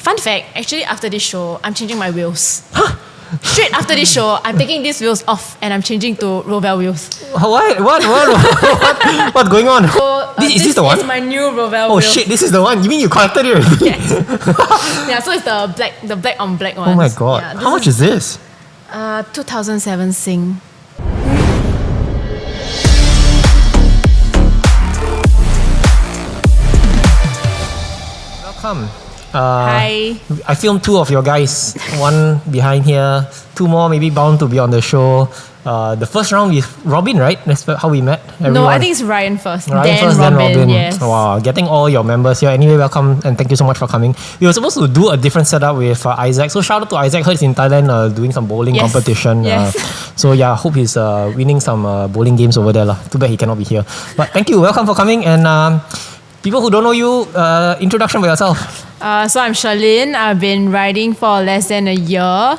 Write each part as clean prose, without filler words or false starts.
Fun fact, actually after this show, I'm changing my wheels. Straight after this show, I'm taking these wheels off and I'm changing to Roval wheels. What? What's going on? So, is this the one? This is my new Roval Oh wheels. shit, this is the one. You mean you collected it already? Yes. Yeah, so it's the black on black one. Oh my god. Yeah, how much is this? 2007 Sing. Welcome. Hi. I filmed 2 of your guys. One behind here. 2 more maybe bound to be on the show. The first round with Robin, right? That's how we met. Everyone. No, I think it's Ryan first. Ryan first, then Robin. Yes. Wow, getting all your members here. Anyway, welcome and thank you so much for coming. We were supposed to do a different setup with Isaac. So shout out to Isaac. Heard he's in Thailand doing some bowling competition. Yes. So yeah, hope he's winning some bowling games over there. Too bad he cannot be here. But thank you. Welcome for coming. And people who don't know you, introduction by yourself. So I'm Charlene. I've been riding for less than a year.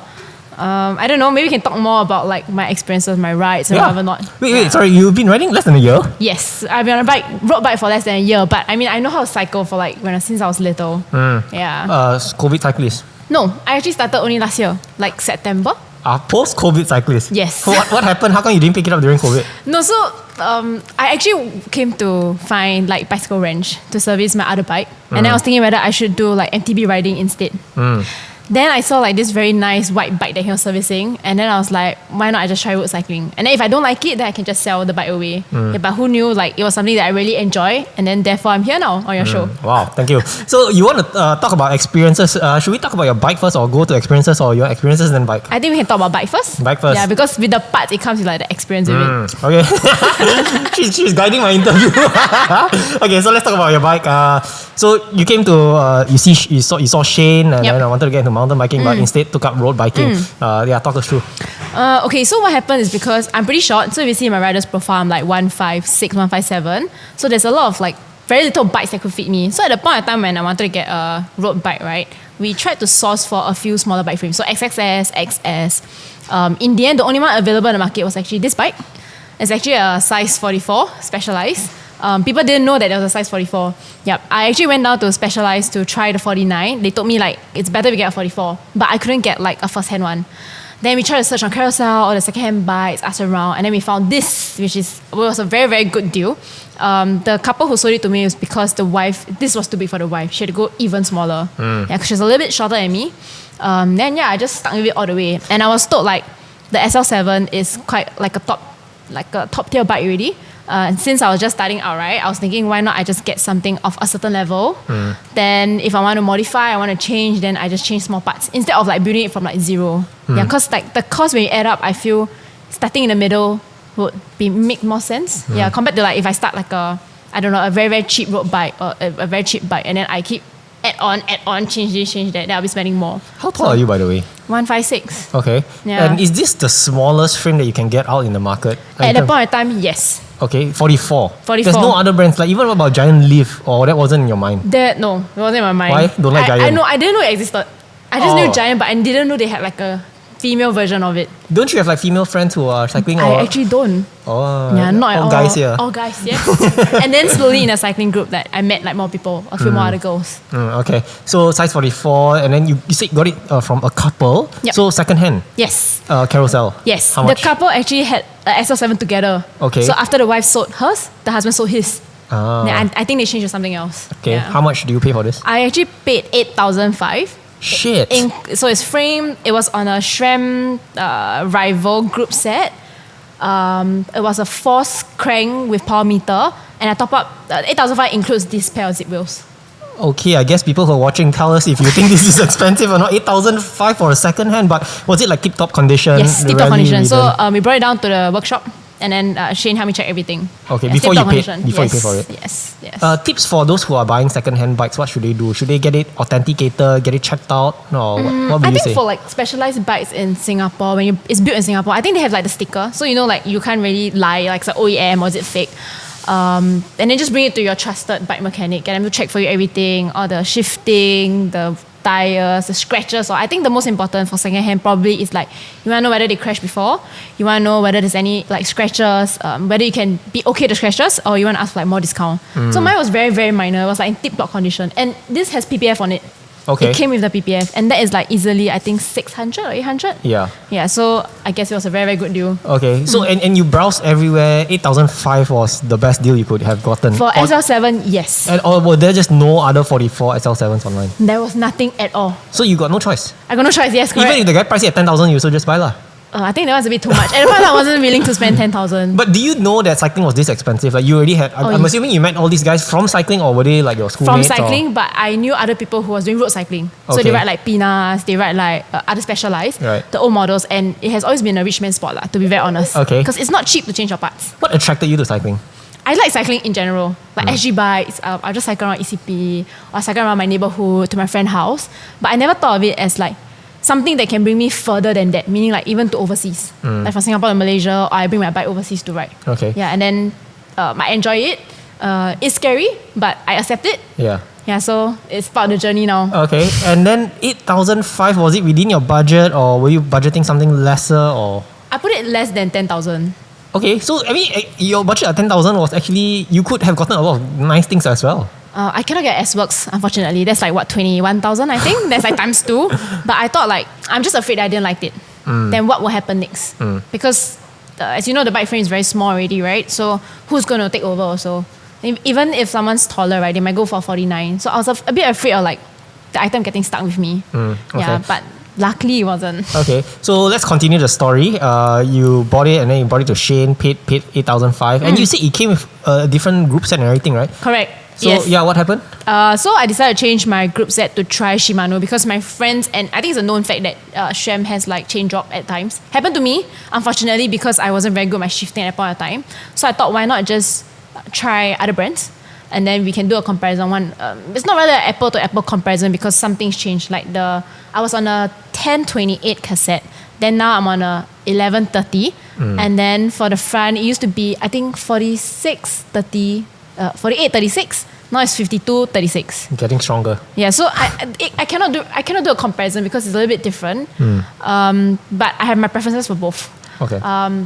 I don't know, maybe we can talk more about like my experiences, my rides, and whatever not. Wait, sorry, you've been riding less than a year? Yes, I've been on a road bike for less than a year, but I mean, I know how to cycle for like since I was little. Yeah. COVID cyclist? No, I actually started only last year, like September. Post-COVID cyclist? Yes. So what happened? How come you didn't pick it up during COVID? No, so I actually came to find like bicycle wrench to service my other bike, and then I was thinking whether I should do like MTB riding instead. Then I saw like this very nice white bike that he was servicing, and then I was like, why not I just try road cycling? And then if I don't like it, then I can just sell the bike away. Yeah, but who knew like it was something that I really enjoy, and then therefore I'm here now on your show. Wow, thank you. So you want to talk about experiences? Should we talk about your bike first, or go to experiences, or your experiences then bike? I think we can talk about bike first. Bike first. Yeah, because with the parts it comes with like the experience of it. Okay. she's guiding my interview. Okay, so let's talk about your bike. So you came to you saw Shane, and then I wanted to get into mountain biking, but instead took up road biking. Talk us through. Okay, so what happened is because I'm pretty short, so if you see my rider's profile, I'm like 156, 157. So there's a lot of like very little bikes that could fit me. So at the point of time when I wanted to get a road bike, right, we tried to source for a few smaller bike frames. So XXS, XS. In the end, the only one available in the market was actually this bike. It's actually a size 44, Specialized. People didn't know that there was a size 44. Yep. I actually went down to Specialized to try the 49. They told me like it's better if we get a 44, but I couldn't get like a first-hand one. Then we tried to search on Carousel or the second-hand bikes, asked around, and then we found this, which was a very, very good deal. The couple who sold it to me was because this was too big for the wife. She had to go even smaller. Yeah, because she's a little bit shorter than me. I just stuck with it all the way. And I was told like the SL7 is quite like a top tier bike already. And since I was just starting out, right, I was thinking, why not I just get something of a certain level? Then if I want to modify, I want to change, then I just change small parts instead of like building it from like zero. Yeah, because like the cost when you add up, I feel starting in the middle would make more sense. Yeah, compared to like if I start like a very, very cheap road bike or a very cheap bike, and then I keep add on, change this, change that, then I'll be spending more. How tall are you, by the way? 156. Okay. Yeah. And is this the smallest frame that you can get out in the market? At the point of time, yes. Okay, 44. 44. There's no other brands, like even what about Giant Leaf, or that wasn't in your mind? No, it wasn't in my mind. Why? Don't like Giant? I didn't know it existed. I just knew Giant, but I didn't know they had like a female version of it. Don't you have like female friends who are cycling? I actually don't. Oh, yeah, not at all. Guys here. All guys, yes. And then slowly in a cycling group that I met like more people, a few more other girls. Okay, so size 44, and then you said you got it from a couple. Yep. So second hand. Yes. Carousel. Yes. How much? The couple actually had a SL7 together. Okay. So after the wife sold hers, the husband sold his. Yeah, I think they changed to something else. Okay. Yeah. How much do you pay for this? I actually paid 8,500. Shit. So it's framed. It was on a SRAM rival group set. It was a force crank with power meter, and I top up 8,500 includes this pair of Zipp wheels. Okay, I guess people who are watching tell us if you think this is expensive or not. 8,500 for a second hand, but was it like tip-top condition? Yes, tip-top condition. So we brought it down to the workshop, and then Shane helped me check everything. Okay, yes, before you pay yes, for it. Yes. Tips for those who are buying second-hand bikes, what should they do? Should they get it authenticated, get it checked out? No, what would you say? I think for like specialized bikes in Singapore, when it's built in Singapore, I think they have like the sticker. So you know, like you can't really lie, like it's an OEM or is it fake? And then just bring it to your trusted bike mechanic, get them to check for you everything, all the shifting, the tires, the scratches. Or I think the most important for secondhand probably is like you want to know whether they crashed before, you want to know whether there's any like scratches, whether you can be okay to scratches, or you want to ask for like more discount. So mine was very, very minor. It was like in tip-top condition, and this has PPF on it. Okay. It came with the PPF, and that is like easily, I think, 600 or 800. Yeah. Yeah, so I guess it was a very, very good deal. Okay. So and you browsed everywhere. 8,005 was the best deal you could have gotten. For SL7, yes. Or were there just no other 44 SL7s online? There was nothing at all. So you got no choice. I got no choice, yes, correct. Even if the guy priced it at 10,000, you also just buy lah. I think that was a bit too much. At the point, I wasn't willing to spend 10,000. But do you know that cycling was this expensive? Like you already had. I'm assuming you met all these guys from cycling, or were they like your schoolmates? From cycling, but I knew other people who was doing road cycling. So they ride like Pinas, they ride like other specialized, the old models, and it has always been a rich man's sport lah, to be very honest. Okay. Because it's not cheap to change your parts. What attracted you to cycling? I like cycling in general, like SG bikes. I'll just cycle around ECP, or cycle around my neighborhood to my friend's house. But I never thought of it as like something that can bring me further than that, meaning like even to overseas. Like from Singapore to Malaysia, or I bring my bike overseas to ride. Okay. Yeah, and then I enjoy it. It's scary, but I accept it. Yeah. Yeah, so it's part of the journey now. Okay, and then 8,005, was it within your budget, or were you budgeting something lesser, or? I put it less than 10,000. Okay, so I mean, your budget at 10,000 was actually, you could have gotten a lot of nice things as well. I cannot get S-Works, unfortunately. That's like, what, 21,000, I think? That's like times 2. But I thought like, I'm just afraid I didn't like it. Then what will happen next? Because as you know, the bike frame is very small already, right? So who's going to take over also? Even if someone's taller, right, they might go for 49. So I was a bit afraid of like, the item getting stuck with me. Okay. Yeah, but luckily it wasn't. Okay, so let's continue the story. You bought it and then you bought it to Shane, paid 8,005. And you said it came with a different group set and everything, right? Correct. So yes. yeah, what happened? So I decided to change my group set to try Shimano because my friends, and I think it's a known fact that Shem has like chain drop at times. Happened to me, unfortunately, because I wasn't very good at my shifting at that point of time. So I thought, why not just try other brands? And then we can do a comparison. It's not really an apple to apple comparison because some things changed. Like I was on a 1028 cassette. Then now I'm on a 1130. And then for the front, it used to be, I think, 4836. Now it's 5236. Getting stronger. Yeah, so I cannot do a comparison because it's a little bit different. But I have my preferences for both. Okay.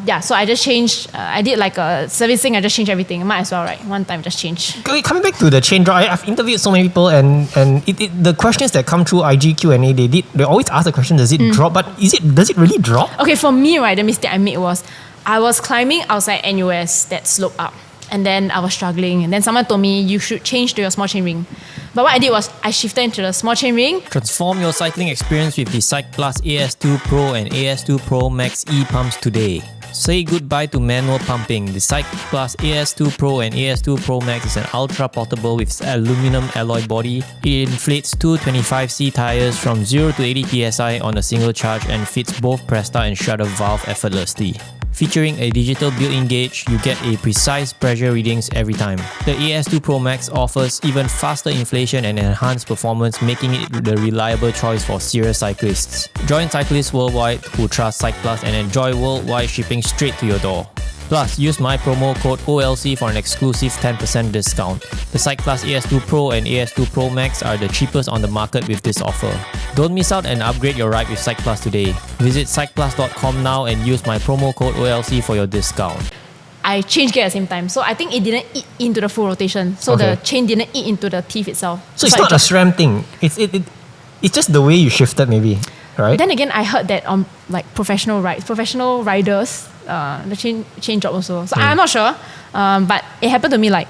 Yeah, so I just changed. I did like a servicing. I just changed everything. Might as well, right? One time, just change. Coming back to the chain drop, I've interviewed so many people, and the questions that come through IG Q&A, they always ask the question: does it drop? But does it really drop? Okay, for me, right, the mistake I made was I was climbing outside NUS that slope up, and then I was struggling, and then someone told me you should change to your small chain ring. But what I did was I shifted into the small chain ring. Transform your cycling experience with the Cyc Plus AS2 Pro and AS2 Pro Max e-pumps today. Say goodbye to manual pumping. The Cyc Plus AS2 Pro and AS2 Pro Max is an ultra portable with aluminum alloy body. It inflates two 25C tires from 0 to 80 psi on a single charge and fits both Presta and shutter valve effortlessly. Featuring a digital built-in gauge, you get a precise pressure readings every time. The AS2 Pro Max offers even faster inflation and enhanced performance, making it the reliable choice for serious cyclists. Join cyclists worldwide who trust Cyc Plus and enjoy worldwide shipping straight to your door. Plus, use my promo code OLC for an exclusive 10% discount. The Cyc Plus AS2 Pro and AS2 Pro Max are the cheapest on the market with this offer. Don't miss out and upgrade your ride with Cyc Plus today. Visit cycplus.com now and use my promo code OLC for your discount. I changed gear at the same time. So I think it didn't eat into the full rotation. So the chain didn't eat into the teeth itself. So it's not a SRAM thing. It's just the way you shifted maybe, right? Then again, I heard that on like professional riders, the chain drop also. So I'm not sure. But it happened to me like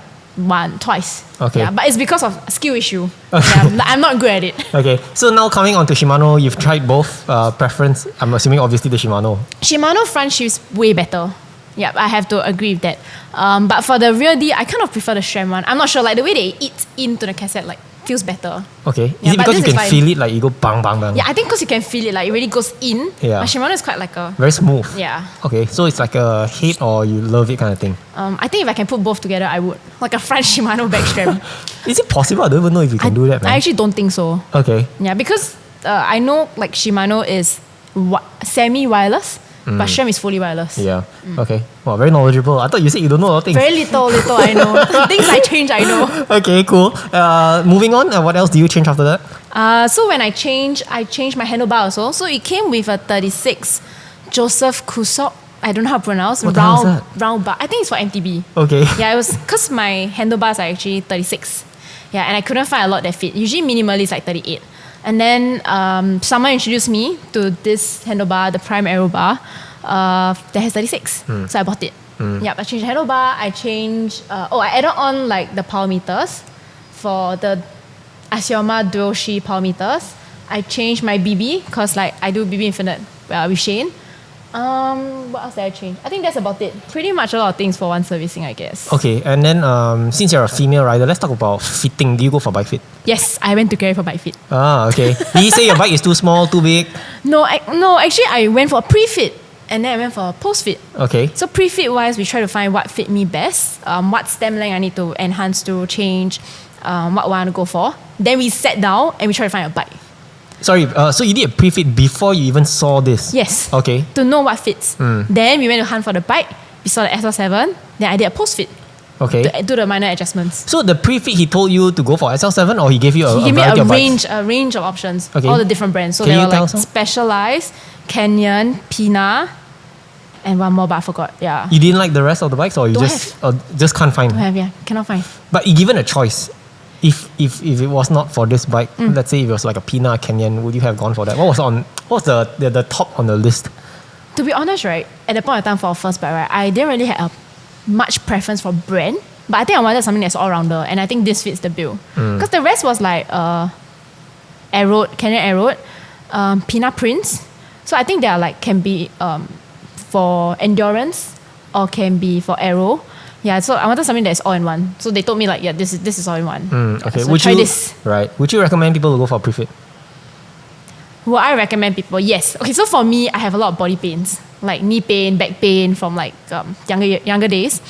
twice. Okay. Yeah, but it's because of a skill issue. Yeah, I'm not good at it. Okay. So now coming on to Shimano, you've tried both preference. I'm assuming obviously the Shimano. Shimano front shifts way better. Yeah, I have to agree with that. But for the rear D, I kind of prefer the SRAM one. I'm not sure, like the way they eat into the cassette, like feels better. Okay. Yeah, is it because you can feel it, like you go bang bang bang? Yeah, I think because you can feel it, like it really goes in. Yeah. But Shimano is quite like a... Very smooth. Yeah. Okay, so it's like a hate or you love it kind of thing. I think if I can put both together, I would. Like a front Shimano back SRAM. Is it possible? I don't even know if you can do that, man. I actually don't think so. Okay. Yeah, because I know like Shimano is semi-wireless, but SRAM is fully wireless. Yeah. Okay. Wow, very knowledgeable. I thought you said you don't know a lot of things. Very little I know. The things I change, I know. Okay, cool. Moving on, what else do you change after that? So when I changed my handlebar also. So it came with a 36 Joseph Kusok. I don't know how to pronounce. What the hell is that? Round bar. I think it's for MTB. Okay. Yeah, it was because my handlebars are actually 36. Yeah, and I couldn't find a lot that fit. Usually minimally it's like 38. And then someone introduced me to this handlebar, the Prime Aero bar, that has 36. So I bought it. Yeah, I changed the handlebar. I changed. I added on like the power meters for the Asioma Dual Shi power meters. I changed my BB because like I do BB Infinite with Shane. What else did I change? I think that's about it. Pretty much a lot of things for one servicing, I guess. Okay, and then since you're a female rider, let's talk about fitting. Do you go for bike fit? Yes, I went to Gary for bike fit. Ah, okay. Did he say your bike is too small, too big? No, actually I went for a pre-fit and then I went for a post-fit. Okay. So pre-fit wise, we try to find what fit me best, what stem length I need to enhance to change, what I want to go for. Then we sat down and we try to find a bike. Sorry, so you did a pre-fit before you even saw this? Yes. Okay. To know what fits. Then we went to hunt for the bike. We saw the SL7. Then I did a post-fit. Okay. To do the minor adjustments. So the pre-fit, he told you to go for SL7 or he gave you He gave me variety a of bikes? range of options. Okay. All the different brands. So Can they you were tell like some? Specialized, Canyon, Pina, and one more, but I forgot. Yeah. You didn't like the rest of the bikes or you Don't just can't find? Don't have, yeah. Cannot find. But you given a choice, if it was not for this bike, let's say if it was like a Pina Canyon, would you have gone for that? What was the top on the list? To be honest, right, at the point of time for our first bike, right, I didn't really have much preference for brand, but I think I wanted something that's all-rounder, and I think this fits the bill. Because the rest was like Canyon Aero, Pina Prince. So I think they are like can be for endurance or can be for aero. Yeah, so I wanted something that's all in one. So they told me like, yeah, this is all in one. Okay, So try this. Right. Would you recommend people to go for Prefit? Would I recommend people? Yes. Okay, so for me, I have a lot of body pains, like knee pain, back pain from like younger days.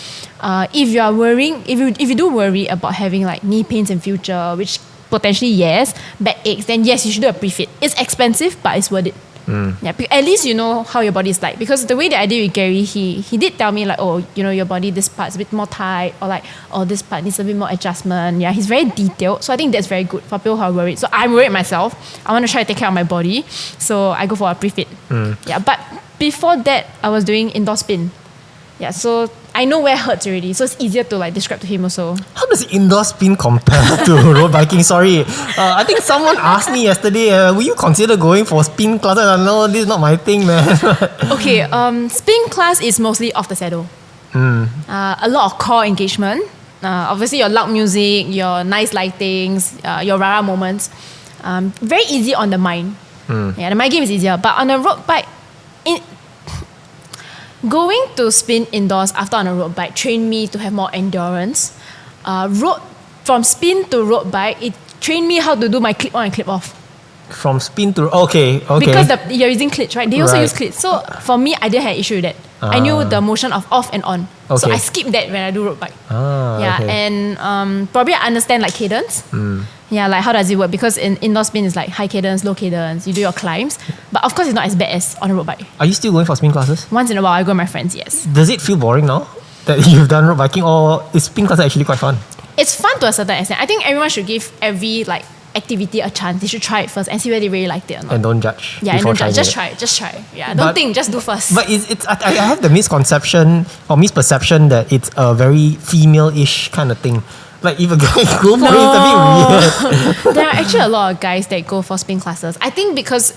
If you are worrying, if you do worry about having like knee pains in future, which potentially yes, back aches, then yes, you should do a Prefit. It's expensive, but it's worth it. Yeah, at least you know how your body is like, because the way that I did with Gary, he did tell me like, oh, you know, your body, this part's a bit more tight, or like, oh, this part needs a bit more adjustment. Yeah, he's very detailed, so I think that's very good for people who are worried. So I'm worried myself. I want to try to take care of my body, so I go for a Prefit. Yeah, but before that, I was doing indoor spin. Yeah, so I know where it hurts already, so it's easier to like describe to him also. How does indoor spin compare to road biking? Sorry, I think someone asked me yesterday, will you consider going for spin classes? No, this is not my thing, man. Okay, spin class is mostly off the saddle. A lot of core engagement. Obviously your loud music, your nice lightings, your rara moments. Very easy on the mind. Yeah, the mind game is easier. But on a road bike, going to spin indoors after on a road bike trained me to have more endurance. From spin to road bike, it trained me how to do my clip on and clip off. From spin to okay. Because you're using clits, right? They also Right. use clits. So for me, I didn't have issue with that. I knew the motion of off and on. So Okay. I skip that when I do road bike. Okay. And probably I understand like cadence. Yeah, like how does it work? Because in indoor spin is like high cadence, low cadence. You do your climbs, but of course it's not as bad as on a road bike. Are you still going for spin classes? Once in a while, I go with my friends. Yes, Does it feel boring now that you've done road biking, or is spin classes actually quite fun? it's fun to a certain extent. I think everyone should give every like activity a chance. They should try it first and see whether they really liked it or not. And don't judge. Yeah, and before don't trying try. Just it. try. Just try. Yeah, But- don't think. Just do first. But I have the misconception or misperception that it's a very female-ish kind of thing. Like if a guy go for it, it's a bit weird. There are actually a lot of guys that go for spin classes. I think because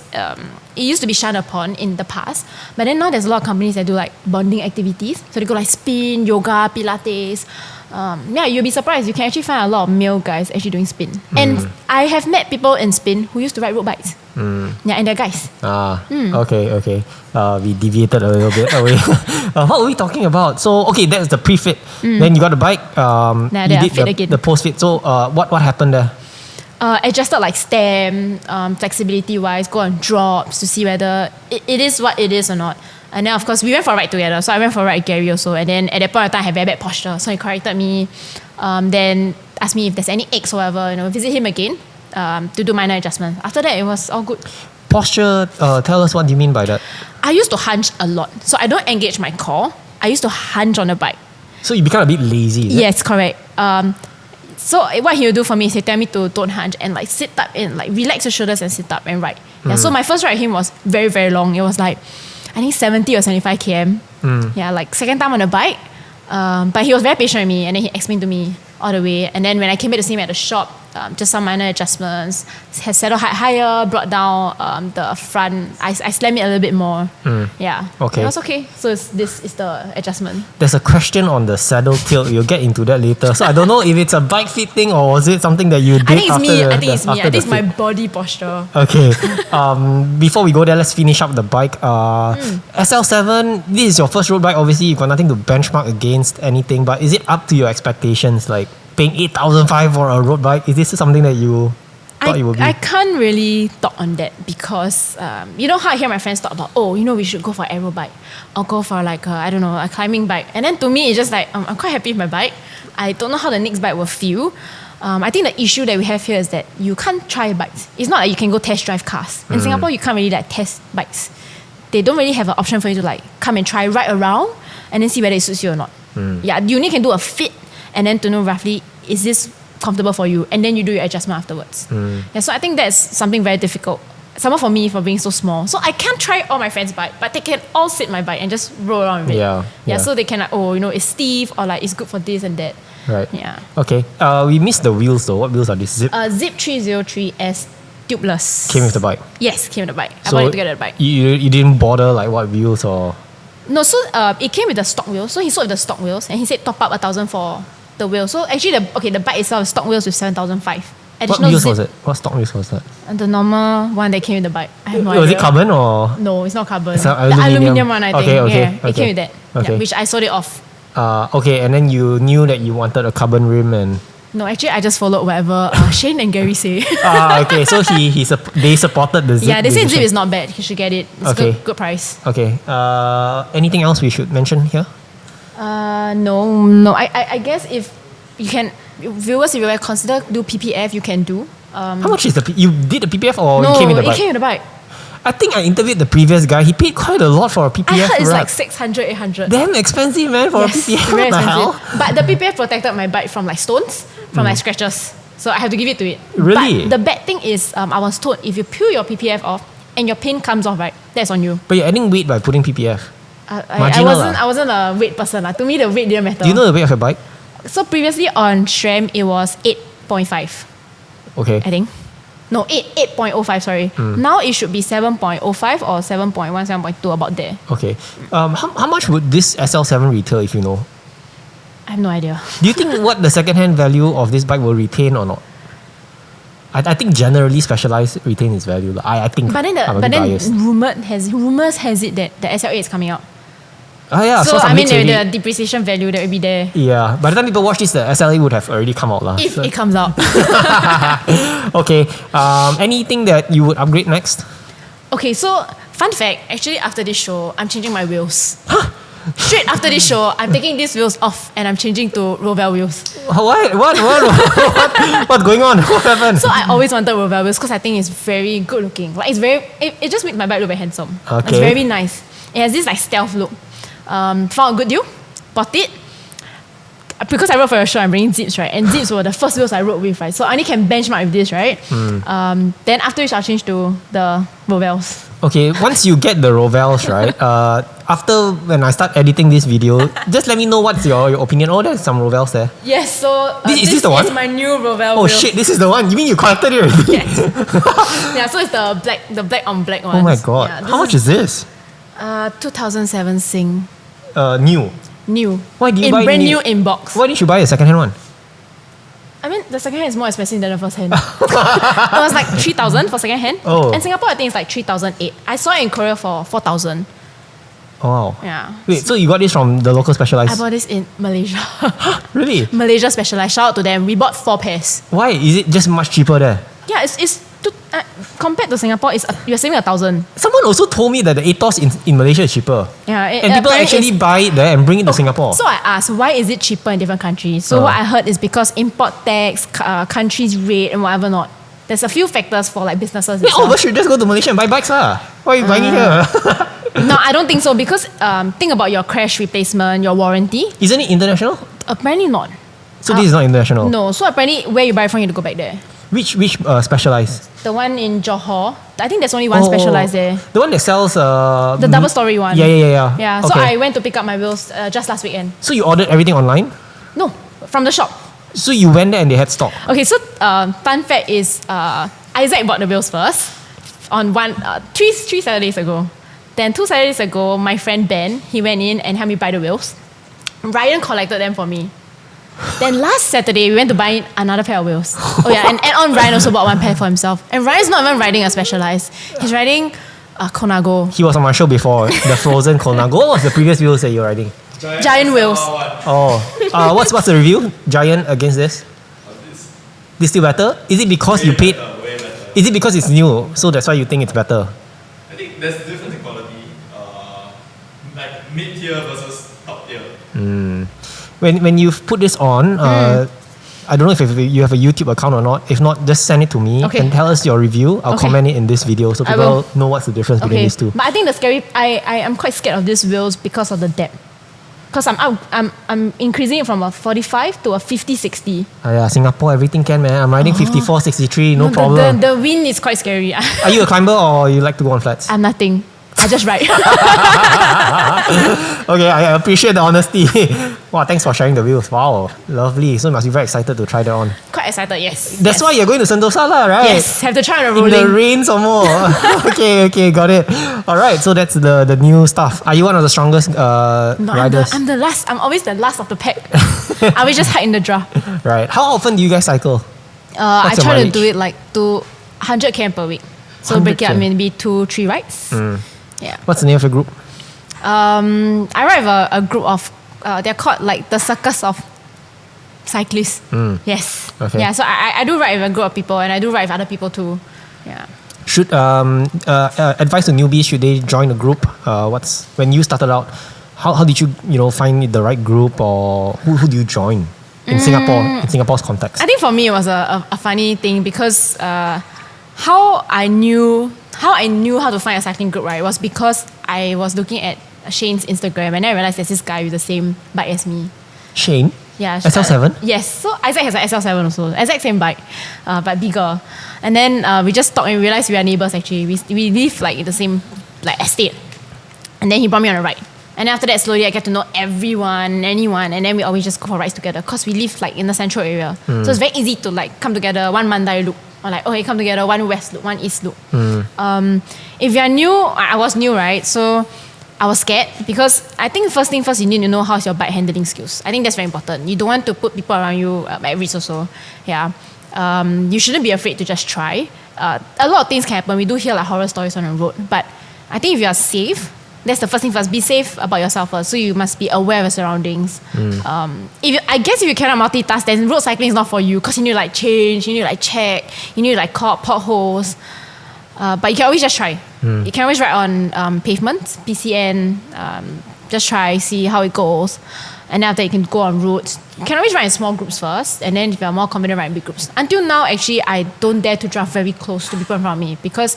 it used to be shunned upon in the past, but then now there's a lot of companies that do like bonding activities. So they go like spin, yoga, pilates. Yeah, you'll be surprised. You can actually find a lot of male guys actually doing spin. And I have met people in spin who used to ride road bikes. Yeah, and they're guys. Okay. We deviated a little bit away. What were we talking about? So, okay, that's the pre-fit. Then you got the bike. Nah, You then I did fit again. the post-fit. So, what happened there? Adjusted like stem, flexibility wise, go on drops to see whether it is what it is or not. And then of course we went for a ride together. So I went for a ride with Gary also. And then at that point of time I had very bad posture. So he corrected me. Then asked me if there's any aches or whatever, visit him again to do minor adjustments. After that it was all good. Posture, tell us what do you mean by that? I used to hunch a lot. So I don't engage my core. I used to hunch on the bike. So you become a bit lazy, is it? Yes, correct. So what he'll do for me is he'll tell me to don't hunch and like sit up and like relax your shoulders and sit up and ride. Yeah, so my first ride with him was very, very long. It was like, I think 70 or 75 km. Yeah, like second time on the bike. But he was very patient with me and then he explained to me all the way. And then when I came back to see him at the shop, just some minor adjustments. Has settled height higher, brought down the front. I slammed it a little bit more. Yeah. Okay. It was okay. So this is the adjustment. There's a question on the saddle tilt. We'll get into that later. So I don't know if it's a bike fit thing or was it something that you did. I think it's me. I think after it's the my fit? body posture. Okay. Before we go there, let's finish up the bike. SL7, this is your first road bike. Obviously, you've got nothing to benchmark against anything, but is it up to your expectations? Like paying 8,500 for a road bike? Is this something that you thought it would be? I can't really talk on that because you know how I hear my friends talk about, we should go for aero bike or go for like a climbing bike. And then to me, it's just like I'm quite happy with my bike. I don't know how the next bike will feel. I think the issue that we have here is that you can't try bikes. It's not like you can go test drive cars. In Singapore, you can't really like test bikes. They don't really have an option for you to like come and try ride around and then see whether it suits you or not. Yeah, you only can do a fit and then to know roughly, is this comfortable for you? And then you do your adjustment afterwards. Yeah, so I think that's something very difficult. Someone for me for being so small. So I can't try all my friends' bike, but they can all sit my bike and just roll around with it. Yeah. So they can like, it's stiff or like it's good for this and that. Right. Yeah. Okay. We missed the wheels though. What wheels are these? Zipp Zipp 303S Tubeless. came with the bike. Yes, came with the bike. I So bought it together with the bike. You didn't bother like what wheels or... No, so it came with the stock wheels. So he sold with the stock wheels and he said top up 1,000 for the wheel. So actually the bike itself is stock wheels with 7,500. What wheels was it? What stock wheels was that? The normal one that came with the bike. I have no Was idea. it carbon or...? No, it's not carbon. It's the aluminium one, I think. Okay. It came with that. Okay. Yeah, which I sold it off. Okay, and then you knew that you wanted a carbon rim and... No, actually, I just followed whatever Shane and Gary say. Okay, so they supported the Zipp. Yeah, they said decision. Zipp is not bad. You should get it. It's Okay. good price. Okay. Anything else we should mention here? No. I guess if you can, viewers, if you consider do PPF, you can do. How much is you did the PPF or No, you came with the bike? it came with the bike. I think I interviewed the previous guy. He paid quite a lot for a PPF. I heard it's ride. like 600, 800. Damn expensive, man, for Yes, a PPF. very What the expensive. hell? But the PPF protected my bike from like stones, from like scratches. So I have to give it to it. Really? But the bad thing is, I was told if you peel your PPF off and your pin comes off, right, that's on you. But you're adding weight by putting PPF. I Marginal wasn't a weight person. To me, the weight didn't matter. Do you know the weight of your bike? So previously on SRAM, it was 8.5, Okay. I think. No, 8.05, sorry. Now it should be 7.05 or 7.1, 7.2, about there. Okay. How much would this SL7 retail if you know? I have no idea. Do you think what the second-hand value of this bike will retain or not? I think generally Specialized retain its value. I think. But then, I'm a bit biased. rumors has it that the SL8 is coming out. Yeah, So some I mean, leaks already. the depreciation value that will be there Yeah, by the time people watch this, the SLA would have already come out. if it comes out. Okay. Anything that you would upgrade next? Okay, so fun fact, actually after this show, I'm changing my wheels. Straight after this show, I'm taking these wheels off and I'm changing to Roval wheels. What? What's going on? What happened? So I always wanted Roval wheels because I think it's very good looking. Like it just makes my bike look very handsome. Okay. It's very nice. It has this like stealth look. Found a good deal, bought it. Because I rode for a show, I'm bringing Zipps, right? And Zipps were the first wheels I rode with, right? So I only can benchmark with this, right? Then after which I'll change to the Rovals. Okay, once you get the Rovals, right? After when I start editing this video, just let me know what's your opinion. Oh, there's some Rovals there. Yes, so Is this the one? is my new Roval Oh wheel. shit, this is the one. You mean you collected it already? Yes. Yeah, so it's the black on black one. Oh my god. Yeah, How much is this? 2007 Sing. New. New. Why do you in buy brand new? new in box. Why didn't you buy a second-hand one? I mean, the second hand is more expensive than the first hand. It was like 3,000 for second hand. Oh. And Singapore, I think it's like 3,008. I saw it in Korea for 4,000. Oh, wow. Yeah. Wait, so you got this from the local Specialized? I bought this in Malaysia. Really? Malaysia Specialized. Shout out to them. We bought 4 pairs. Why? Is it just much cheaper there? Yeah, compared to Singapore, you're saving 1,000. Someone also told me that the ATOS in Malaysia is cheaper. Yeah, And people apparently actually it's- buy it there and bring it to Singapore. So I asked, why is it cheaper in different countries? So what I heard is because import tax, country's rate, and whatever not. There's a few factors for like businesses. Then all of us should just go to Malaysia and buy bikes. Why are you buying it here? No, I don't think so because think about your crash replacement, your warranty. Isn't it international? Apparently not. So this is not international. No, so apparently where you buy from, you have to go back there. Which Specialized? The one in Johor, I think there's only one Specialized there. The one that sells The double story one. Yeah. Yeah, so I went to pick up my wheels just last weekend. So you ordered everything online? No, from the shop. So you went there and they had stock. Okay, so fun fact is Isaac bought the wheels first on three Saturdays ago. Then 2 Saturdays ago, my friend Ben, he went in and helped me buy the wheels. Ryan collected them for me. Then last Saturday, we went to buy another pair of wheels. Oh yeah, and on Ryan also bought one pair for himself. And Ryan's not even riding a Specialized. He's riding a Konago. He was on my show before, the frozen Konago. What was the previous wheels that you were riding? Giant wheels. Oh, what's the review? Giant against this? This still better? Is it because you paid? Way better. Is it because it's new, so that's why you think it's better? I think there's difference in quality. Like mid-tier versus top tier. When you've put this on, I don't know if you have a YouTube account or not. If not, just send it to me Okay. and tell us your review. I'll Okay. comment it in this video so I will. people know what's the difference between these two. But I think I am quite scared of these wheels because of the depth. Because I'm increasing it from a 45 to a 50-60. Yeah, Singapore, everything can, man. I'm riding 54, 63, no problem. The wind is quite scary. Are you a climber or you like to go on flats? I'm nothing. I just ride. Okay, I appreciate the honesty. Wow, thanks for sharing the wheels. Wow, lovely. So you must be very excited to try that on. Quite excited, yes. That's why you're going to Sentosa lah, right? Yes, have to try on a In the rolling. rain some more. okay, got it. All right, so that's the new stuff. Are you one of the strongest No, riders? I'm the last. I'm always the last of the pack. I always just hide in the draft. Right. How often do you guys cycle? I What's your try to mileage? do it like 100 km per week. So break it up 100K. maybe 2-3 rides. Yeah. What's the name of your group? I ride with a group of, they're called like the Circus of Cyclists. Yes. Okay. Yeah, so I do ride with a group of people and I do ride with other people too. Yeah. Should advice to newbies, should they join a group? When you started out, how did you find the right group, or who do you join in Singapore's context? I think for me it was a funny thing because how I knew how to find a cycling group, right, was because I was looking at Shane's Instagram and then I realized there's this guy with the same bike as me. Shane? Yeah. SL7? Yes. So Isaac has an SL7 also. Exact same bike, but bigger. And then we just talked and we realized we are neighbors actually. We live like in the same like estate. And then he brought me on a ride. And then after that, slowly I get to know anyone. And then we always just go for rides together because we live like in the central area. So it's very easy to like come together, one Mandai loop. Or like, okay, come together, one west loop, one east loop. If you're new, I was new, right? So I was scared because I think first thing first, you need to know how's your bike handling skills. I think that's very important. You don't want to put people around you at risk also. Yeah. You shouldn't be afraid to just try. A lot of things can happen. We do hear like horror stories on the road. But I think if you are safe, that's the first thing first. Be safe about yourself first. So you must be aware of your surroundings. If you cannot multitask, then road cycling is not for you because you need to like change, you need to like check, you need to like call potholes. But you can always just try. You can always ride on pavements, PCN, just try, see how it goes. And then after you can go on roads. You can always ride in small groups first, and then if you're more confident, ride in big groups. Until now, actually, I don't dare to drive very close to people in front of me because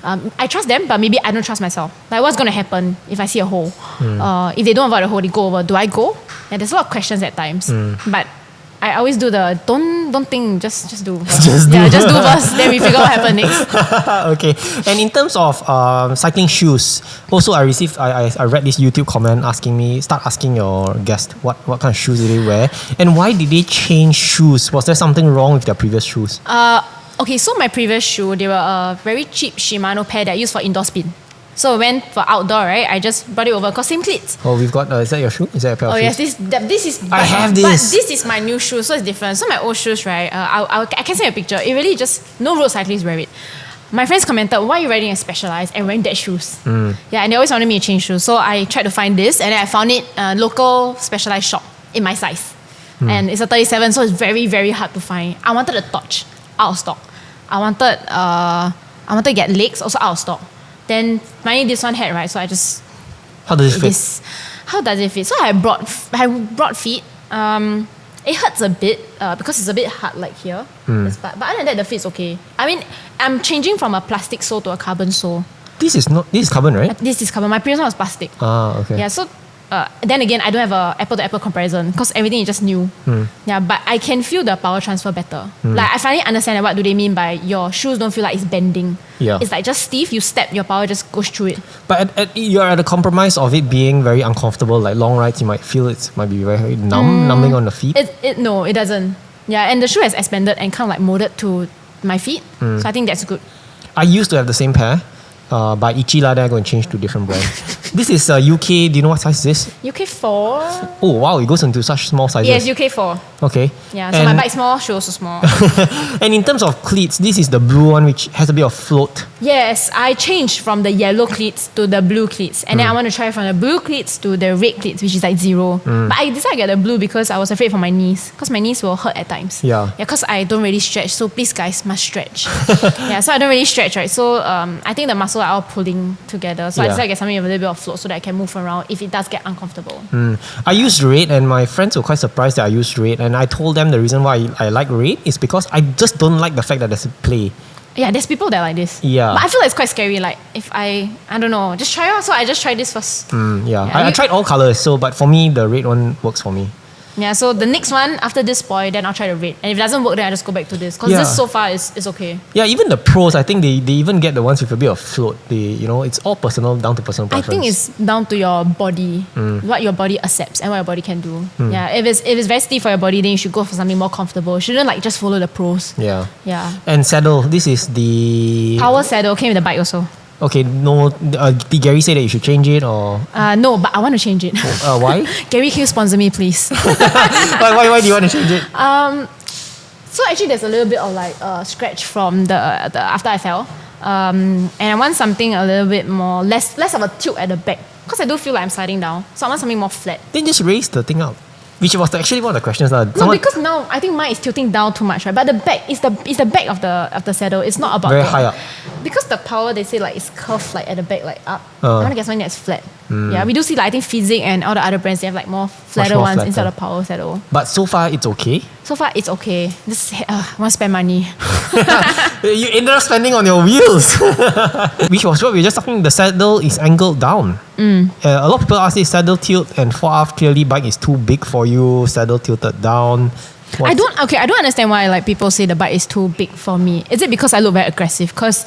I trust them, but maybe I don't trust myself. Like, what's going to happen if I see a hole? If they don't avoid the hole, they go over. Do I go? And there's a lot of questions at times. But I always do the don't think, just do. Just do. Yeah, just do first. Then we figure out what happens next. Okay. And in terms of cycling shoes, also I read this YouTube comment start asking your guest what kind of shoes do they wear and why did they change shoes? Was there something wrong with their previous shoes? Okay, so my previous shoe, they were a very cheap Shimano pair that I used for indoor spin. So I went for outdoor, right? I just brought it over because same cleats. Oh, we've got, is that your shoe? Is that a pair of Oh shoes? yes, this is. I have this. But this is my new shoe, so it's different. So my old shoes, right? I can send you a picture. It really just no road cyclists wear it. My friends commented, "Why are you riding a Specialized and wearing that shoes?" Yeah, and they always wanted me to change shoes. So I tried to find this, and then I found it local Specialized shop in my size, and it's a 37, so it's very very hard to find. I wanted a Torch, out of stock. I wanted to get legs, also out of stock. Then finally this one had, right, so I just... How does it fit? How does it fit? So I brought feet. It hurts a bit because it's a bit hard like here. This part. But other than that, the fit's okay. I mean, I'm changing from a plastic sole to a carbon sole. This is carbon, right? This is carbon. My previous one was plastic. Okay. Yeah, so then again, I don't have a apple-to-apple comparison because everything is just new. Yeah, but I can feel the power transfer better. Like, I finally understand what do they mean by your shoes don't feel like it's bending. Yeah. It's like just stiff, you step, your power just goes through it. But you're at a compromise of it being very uncomfortable. Like long rides, you might feel it might be very numbing on the feet. No, it doesn't. Yeah, and the shoe has expanded and kind of like molded to my feet. So I think that's good. I used to have the same pair. By Ichila, then I go and change to different brand. This is UK. Do you know what size is this? UK 4. Oh wow, it goes into such small sizes. Yes, UK 4. Okay. Yeah, so my bike small, shoe also small. And in terms of cleats, this is the blue one, which has a bit of float. Yes, I changed from the yellow cleats to the blue cleats. And then I want to try from the blue cleats to the red cleats, which is like 0. But I decided to get the blue because I was afraid for my knees. Because my knees will hurt at times. Yeah. Yeah, because I don't really stretch. So please guys, must stretch. Yeah, so I don't really stretch, right? So I think the muscles are all pulling together. So I decided to get something with a little bit of float so that I can move around if it does get uncomfortable. I used red, and my friends were quite surprised that I used red. And I told them the reason why I like red is because I just don't like the fact that there's a play. Yeah, there's people that like this. Yeah. But I feel like it's quite scary. Like if I don't know, just try out. So I just tried this first. I tried all colors, but for me, the red one works for me. Yeah, so the next one, after this spoil, then I'll try the red. And if it doesn't work, then I just go back to this. Because this so far is okay. Yeah, even the pros, I think they even get the ones with a bit of float. It's all personal, down to personal preference. I think it's down to your body, what your body accepts and what your body can do. Yeah, if it's very stiff for your body, then you should go for something more comfortable. You shouldn't like just follow the pros. Yeah. Yeah. And saddle, this is the... Power saddle came with the bike also. Okay, no, did Gary say that you should change it or? No, but I want to change it. Why? Gary, can you sponsor me, please? why do you want to change it? So actually, there's a little bit of like scratch from the after I fell, and I want something a little bit more less of a tilt at the back because I do feel like I'm sliding down. So I want something more flat. Then just raise the thing up. Which was actually one of the questions. No, because now I think mine is tilting down too much, right? But the back is the back of the saddle. It's not about very high up. Because the power they say like it's curved like at the back like up. I want to get something that's flat. Yeah, we do see like I think Physic and all the other brands they have like more flatter ones instead of power saddle. But so far it's okay. So far it's okay. Just I want to spend money. You ended up spending on your wheels. Which was what we were just talking. The saddle is angled down. A lot of people ask this saddle tilt and fore aft clearly bike is too big for you. Saddle tilted down. I don't understand why like people say the bike is too big for me. Is it because I look very aggressive? Because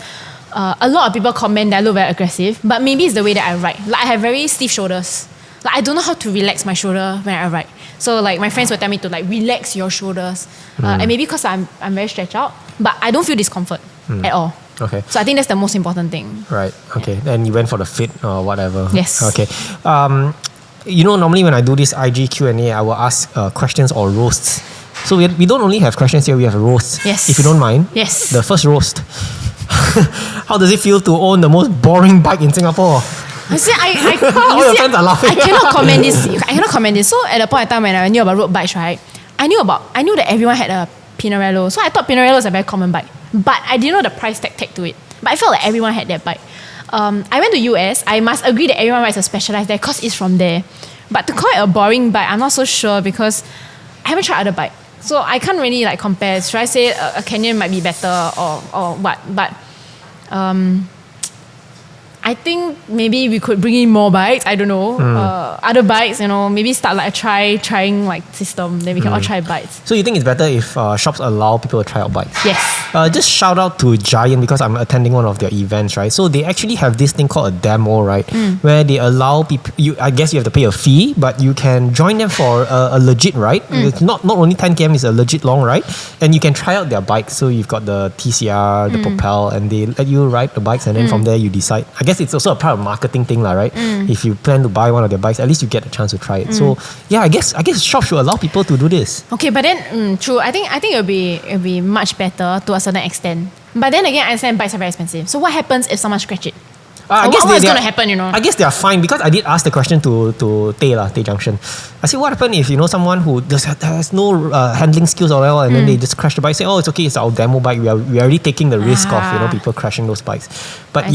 a lot of people comment that I look very aggressive, but maybe it's the way that I ride. Like I have very stiff shoulders. Like I don't know how to relax my shoulder when I ride. So like my friends would tell me to like relax your shoulders, and maybe because I'm very stretched out, but I don't feel discomfort at all. Okay. So I think that's the most important thing. Right. Okay. Then you went for the fit or whatever. Yes. Okay. Normally when I do this IG Q&A, I will ask questions or roasts. So we don't only have questions here, we have a roast. Yes. If you don't mind. Yes. The first roast. How does it feel to own the most boring bike in Singapore? I see, All your friends are laughing. I cannot comment this. So at the point in time when I knew about road bikes, right? I knew that everyone had a Pinarello. So I thought Pinarello is a very common bike. But I didn't know the price tag to it. But I felt like everyone had that bike. I went to US. I must agree that everyone rides a Specialized there because it's from there. But to call it a boring bike, I'm not so sure because I haven't tried other bike. So I can't really like compare. Should I say a Canyon might be better or what? But I think maybe we could bring in more bikes. I don't know. Other bikes, maybe start like a trying like system. Then we can all try bikes. So you think it's better if shops allow people to try out bikes? Yes. Just shout out to Giant because I'm attending one of their events, right? So they actually have this thing called a demo, right? Where they allow people, I guess you have to pay a fee, but you can join them for a legit ride. It's not only 10 km, it's a legit long ride. And you can try out their bikes. So you've got the TCR, the Propel, and they let you ride the bikes and then from there you decide. I guess it's also a part of marketing thing, right? If you plan to buy one of their bikes, at least you get a chance to try it. So yeah, I guess shops should allow people to do this. Okay, but then true. I think it'll be much better to a certain extent. But then again, I understand bikes are very expensive. So what happens if someone scratch it? I guess what's going to happen, I guess they are fine because I did ask the question to Tay Junction. I said, what happened if someone who has no handling skills or whatever, and then they just crash the bike? Say, oh, it's okay, it's our demo bike. We are already taking the risk of people crashing those bikes. But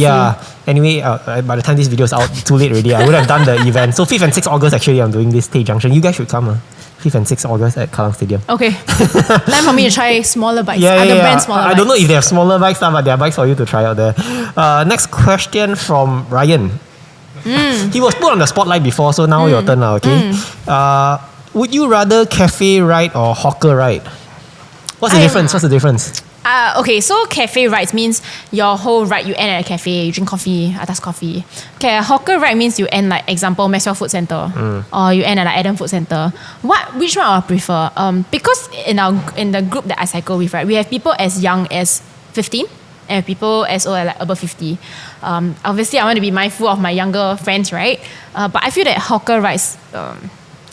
anyway, by the time this video is out, too late already. I would have done the event. So 5th and 6th August, actually, I'm doing this Tay Junction. You guys should come. 5th and 6th August at Kallang Stadium. Okay. Time for me to try smaller bikes. Other brands smaller bikes. I don't know if they have smaller bikes, but there are bikes for you to try out there. Next question from Ryan. He was put on the spotlight before, so now your turn now, okay? Would you rather cafe ride or hawker ride? What's the difference? Okay, so cafe rides means your whole ride you end at a cafe, you drink coffee, atas coffee. Okay, a hawker ride means you end like example Maxwell Food Centre or you end at like Adam Food Centre. Which one I prefer? Because in the group that I cycle with, right, we have people as young as 15 and people as old as like above 50. Obviously, I want to be mindful of my younger friends, right? But I feel that hawker rides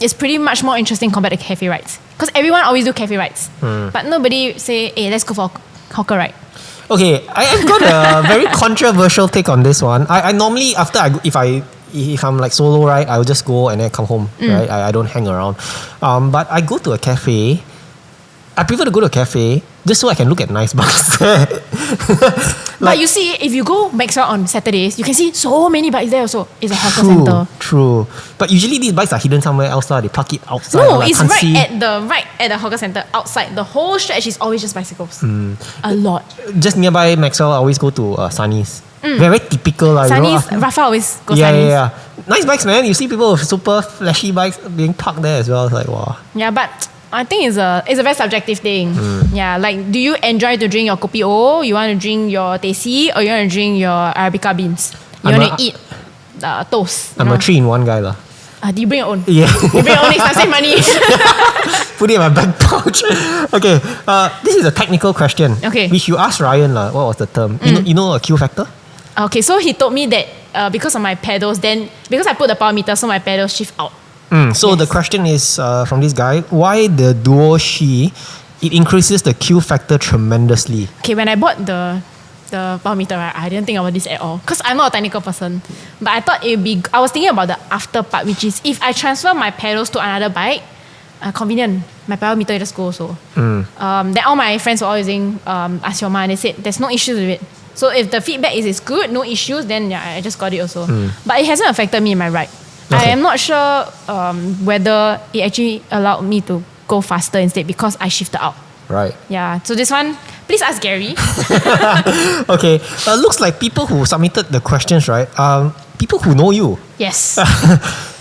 is pretty much more interesting compared to cafe rides. Because everyone always do cafe rides. But nobody say, hey, let's go for hawker ride. Okay, I've got a very controversial take on this one. I normally, if I'm like solo, right, I'll just go and then come home, right? I don't hang around. But I go to a cafe. I prefer to go to a cafe just so I can look at nice bikes. But you see, if you go Maxwell on Saturdays, you can see so many bikes there also. It's a hawker centre. True. But usually these bikes are hidden somewhere else. They park it outside. No, it's right at the hawker centre outside. The whole stretch is always just bicycles. A lot. Just nearby Maxwell, I always go to Sunny's. Very typical. Sunny's, Rafa always goes Sunny's. Yeah. Nice bikes, man. You see people with super flashy bikes being parked there as well. It's like, wow. Yeah, but I think it's a very subjective thing. Yeah, like do you enjoy to drink your kopi o? You want to drink your teh C or you want to drink your Arabica beans? You want to eat toast? I'm a 3-in-1 guy lah. Do you bring your own? Yeah. You bring your own next time, save money. Put it in my back pouch. Okay, this is a technical question. Okay. Which you asked Ryan lah. What was the term? You know a Q factor? Okay, so he told me that because of my pedals, then because I put the power meter, so my pedals shift out. So the question is from this guy, why the Duo Shi, it increases the Q factor tremendously. Okay, when I bought the power meter, right, I didn't think about this at all because I'm not a technical person. But I thought I was thinking about the after part, which is if I transfer my pedals to another bike, convenient, my power meter just goes also. Then all my friends were all using Asioma and they said there's no issues with it. So if the feedback is good, no issues, then yeah, I just got it also. But it hasn't affected me in my ride. Okay. I am not sure whether it actually allowed me to go faster instead because I shifted out. Right. Yeah. So this one, please ask Gary. Okay. Looks like people who submitted the questions, right? People who know you. Yes.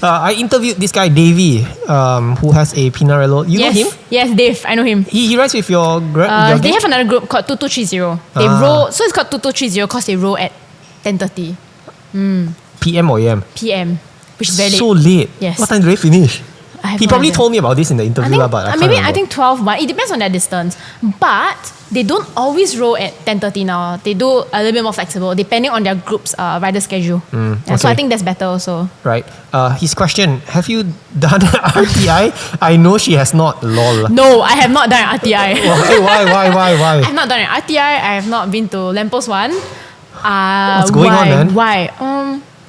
I interviewed this guy, Davey, who has a Pinarello. You know him? Yes, Dave. I know him. He rides with your they have another group called 2230. They roll. So it's called 2230 because they roll at 10:30. PM or AM? PM. Which is very late. So late. Yes. What time do they finish? He probably told me about this in the interview, but I think 12. It depends on their distance. But they don't always roll at 10:30 now. They do a little bit more flexible depending on their group's rider schedule. So I think that's better also. Right. His question: have you done RTI? I know she has not. Lol. No, I have not done an RTI. Why? I have not done an RTI. I have not been to Lamppost 1. What's going on, man? Why?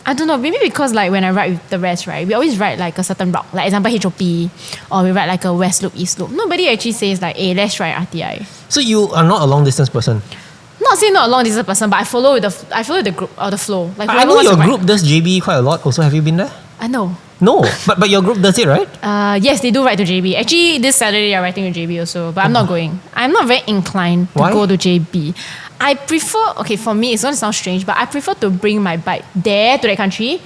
I don't know, maybe because like when I ride with the rest, right, we always ride like a certain route, like example HOP, or we ride like a west loop, east loop. Nobody actually says like, hey, let's ride RTI. So you are not a long distance person? Not saying not a long distance person, but I follow the group or the flow. Like I know your group does JB quite a lot. Also, have you been there? I know. No, but your group does it, right? Yes, they do ride to JB. Actually, this Saturday I'm riding to JB also, but I'm not going. I'm not very inclined to go to JB. I prefer, for me, it's going to sound strange, but I prefer to bring my bike there to that country,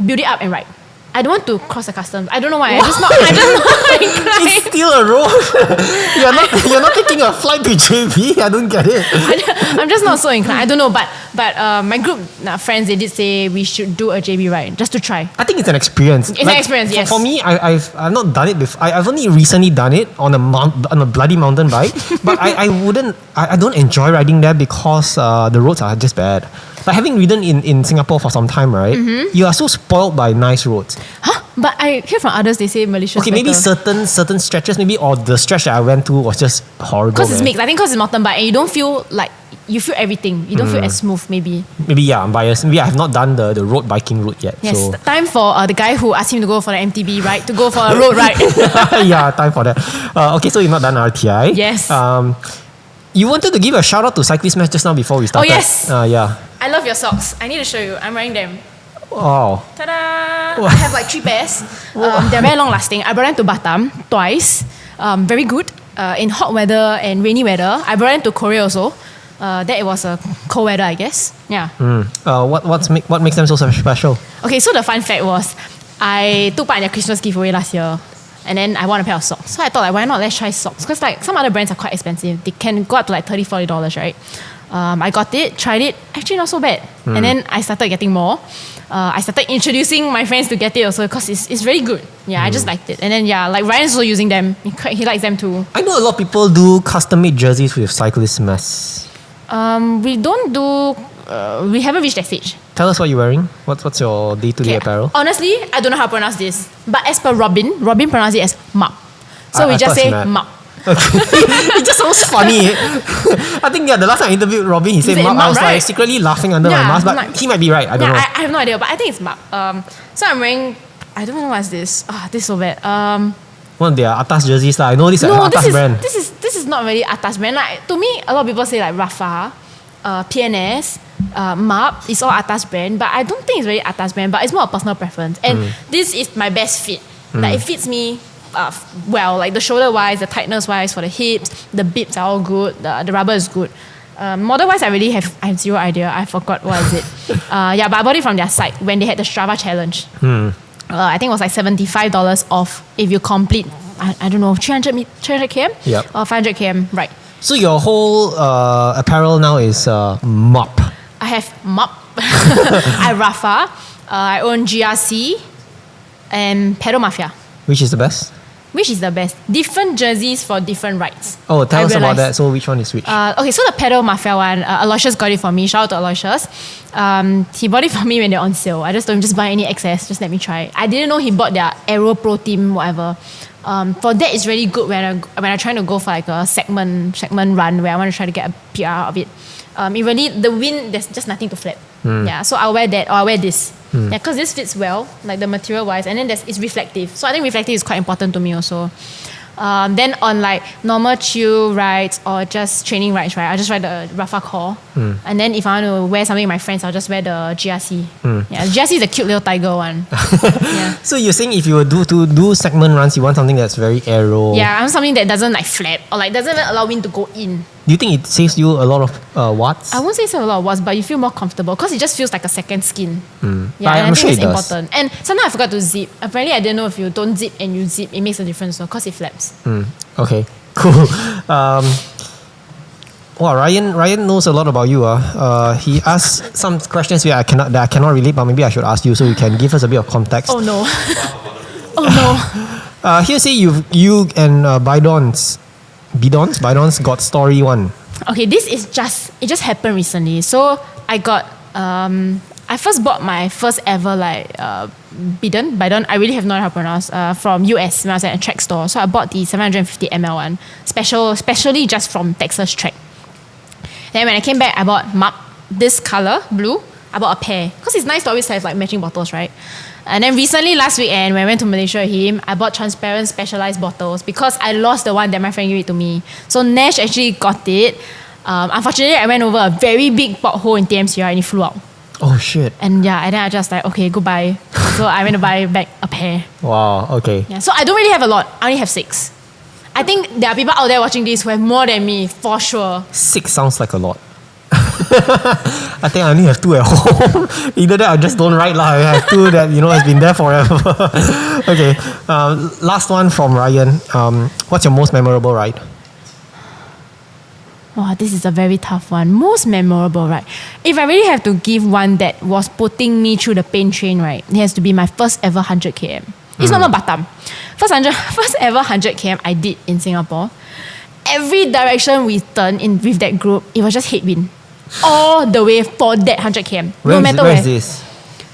build it up and ride. I don't want to cross the customs. I don't know why. I'm just not inclined. It's still a road. You're not taking a flight to JB. I don't get it. I'm just not so inclined. I don't know, but my group friends, they did say we should do a JB ride just to try. I think it's an experience. It's an experience, yes. For me, I've not done it before. I've only recently done it on a bloody mountain bike. But I don't enjoy riding there because the roads are just bad. But having ridden in Singapore for some time, right? You are so spoiled by nice roads. Huh? But I hear from others, they say Malaysia. Okay, maybe certain stretches, or the stretch that I went to was just horrible. Because it's mixed. I think because it's mountain bike and you don't feel like you feel everything. You don't feel as smooth, maybe. Maybe yeah, I'm biased. Maybe I have not done the road biking route yet. Yes, so. Time for the guy who asked him to go for the MTB ride to go for a road ride. Yeah, time for that. Okay, so you've not done RTI. Yes. You wanted to give a shout out to Cyclist Match just now before we started. Oh yes. Yeah. I love your socks. I need to show you. I'm wearing them. Oh. Ta-da! I have like 3 pairs. They're very long lasting. I brought them to Batam twice. Very good. In hot weather and rainy weather. I brought them to Korea also. That it was a cold weather, I guess. Yeah. What makes them so special? Okay, so the fun fact was I took part in their Christmas giveaway last year. And then I want a pair of socks. So I thought, like, why not? Let's try socks. Because like some other brands are quite expensive. They can go up to like $30, $40, right? I got it, tried it. Actually, not so bad. And then I started getting more. I started introducing my friends to get it also because it's really good. Yeah, I just liked it. And then like Ryan's also using them. He likes them too. I know a lot of people do custom-made jerseys with cyclist masks. We don't do. We haven't reached that stage. Tell us what you're wearing. What's your day-to-day apparel? Honestly, I don't know how to pronounce this. But as per Robin pronounced it as Maap. So we just say Maap. Okay. It just sounds funny. I think the last time I interviewed Robin, he said Maap. I was like secretly laughing under my mask, but he might be right. I don't know. I have no idea, but I think it's Maap. So I'm wearing. I don't know what's this. This is so bad. One of their atas jerseys lah. I know this is atas brand. This is not really atas brand. Like, to me, a lot of people say like Rafa, PNS, Maap. It's all atas brand, but I don't think it's really atas brand. But it's more a personal preference. And this is my best fit. Like it fits me. Well, like the shoulder wise, the tightness wise for the hips, the bibs are all good. The rubber is good. Model wise, I have zero idea. I forgot what is it. But I bought it from their site when they had the Strava challenge. I think it was like $75 off if you complete. I don't know, 300 km or 500 km. Right. So your whole apparel now is Maap. I have Maap. I have Rafa. I own GRC and Pedal Mafia. Which is the best? Which is the best? Different jerseys for different rides. Oh, tell us about that. So which one is which? Okay, so the Pedal Mafia one, Aloysius got it for me. Shout out to Aloysius. He bought it for me when they're on sale. I just told him, just buy any XS, just let me try. I didn't know he bought their Aero Pro Team, whatever. For that, it's really good when I'm trying to go for like a segment run where I want to try to get a PR of it. It really, the wind, there's just nothing to flap. Yeah, so I'll wear that or I'll wear this. Yeah, because this fits well, like the material wise, and then it's reflective. So I think reflective is quite important to me also. Then on like normal chill rides or just training rides, right? I'll just ride the Rafa Core. And then if I want to wear something with my friends, I'll just wear the GRC. Yeah, the GRC is the cute little tiger one. Yeah. So you're saying if you were to do segment runs, you want something that's very aero. Yeah, I want something that doesn't like flap or like doesn't even allow wind to go in. Do you think it saves you a lot of watts? I won't say save a lot of watts, but you feel more comfortable because it just feels like a second skin. Yeah, I'm and I sure think it's it does. important. And sometimes I forgot to zip. Apparently, I didn't know if you don't zip and you zip, it makes a difference because it flaps. Okay, cool. Ryan knows a lot about you. He asked some questions that I cannot relate, but maybe I should ask you so you can give us a bit of context. Oh no. Oh no. Here say you and Bidons got story one. Okay, it just happened recently. So I got I first bought my first ever like Bidon. I really have no idea how to pronounce. From US when I was at a track store. So I bought the 750 ml one, specially just from Texas Track. Then when I came back, I bought Maap, this color blue. I bought a pair because it's nice to always have like matching bottles, right? And then recently, last weekend, when I went to Malaysia with him, I bought transparent specialized bottles because I lost the one that my friend gave it to me. So Nash actually got it. Unfortunately, I went over a very big pothole in TMCR and it flew out. Oh shit. And then I just like, okay, goodbye. So I went to buy back a pair. Wow, okay. Yeah, so I don't really have a lot. I only have 6. I think there are people out there watching this who have more than me, for sure. 6 sounds like a lot. I think I only have 2 at home. Either that or just don't write lah. I have 2 that has been there forever. Okay, last one from Ryan. What's your most memorable ride? Wow, this is a very tough one. Most memorable, right? If I really have to give one that was putting me through the pain train, right, it has to be my first ever 100 km. It's not Batam. First ever 100 km I did in Singapore. Every direction we turned in with that group, it was just headwind. All the way for that 100 km. No matter where. Where is this?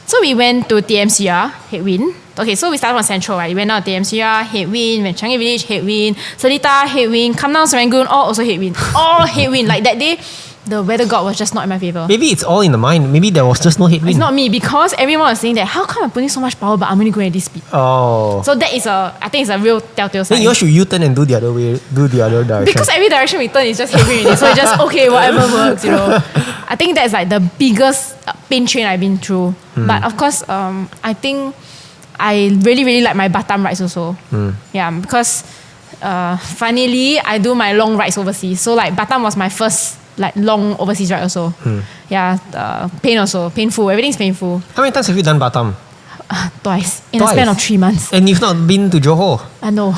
So we went to TMCR, headwind. Okay, so we started from Central, right? We went out to TMCR, headwind, went Changi Village, headwind, Seletar, headwind, come down Serangoon, all also headwind. All headwind. Like that day, the weather god was just not in my favor. Maybe it's all in the mind. Maybe there was just no headwind. It's not me because everyone was saying that how come I'm putting so much power but I'm only going at this speed? Oh. So that is I think it's a real telltale sign. Then you all should U-turn and do the other way, do the other direction. Because every direction we turn is just headwind. So it's just okay, whatever works, I think that's like the biggest pain train I've been through. But of course, I think I really, really like my Batam rides also. Yeah, because finally I do my long rides overseas. So like Batam was my first like long overseas ride also. Yeah, painful. Everything's painful. How many times have you done Batam? Twice. In a span of 3 months. And you've not been to Johor? I know.